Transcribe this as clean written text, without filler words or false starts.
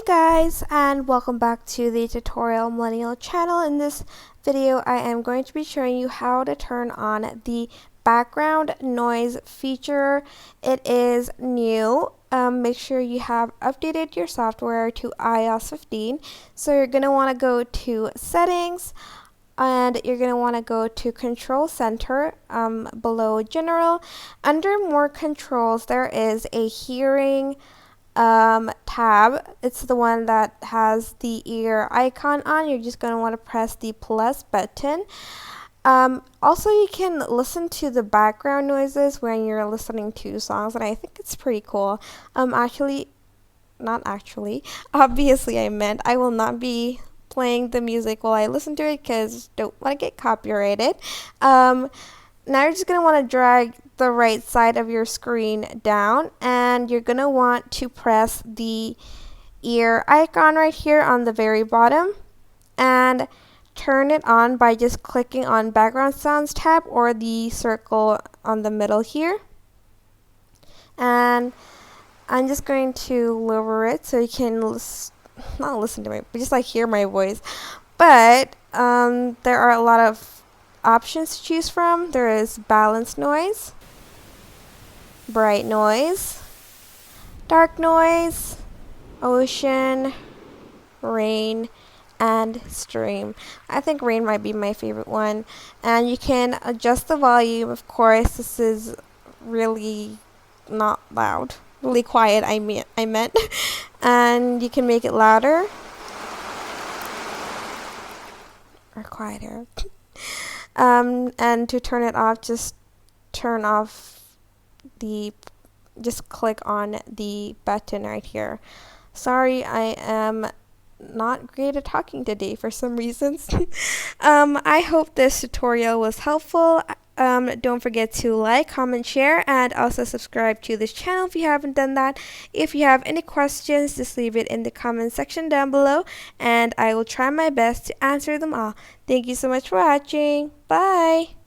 Hey guys, and welcome back to the Tutorial Millennial channel. In this video I am going to be showing you how to turn on the background noise feature. It is new. Make sure you have updated your software to iOS 15. So you're going to want to go to settings, and you're going to want to go to Control Center below General. Under More Controls there is a hearing tab. It's the one that has the ear icon on. You're just going to want to press the plus button. Also, you can listen to the background noises when you're listening to songs, and I think it's pretty cool. Obviously I meant I will not be playing the music while I listen to it because don't want to get copyrighted. Now you're just going to want to drag the right side of your screen down, and you're going to want to press the ear icon right here on the very bottom and turn it on by just clicking on background sounds tab or the circle on the middle here. And I'm just going to lower it so you can not listen to me, but just like hear my voice. But there are a lot of options to choose from. There is balanced noise, bright noise, dark noise, ocean, rain, and stream. I think rain might be my favorite one. And you can adjust the volume. Of course, this is really not loud, really quiet. I meant, and you can make it louder or quieter. And to turn it off, just click on the button right here. Sorry, I am not great at talking today for some reasons. I hope this tutorial was helpful. Don't forget to like, comment, share, and also subscribe to this channel if you haven't done that. If you have any questions, just leave it in the comment section down below, and I will try my best to answer them all. Thank you so much for watching. Bye!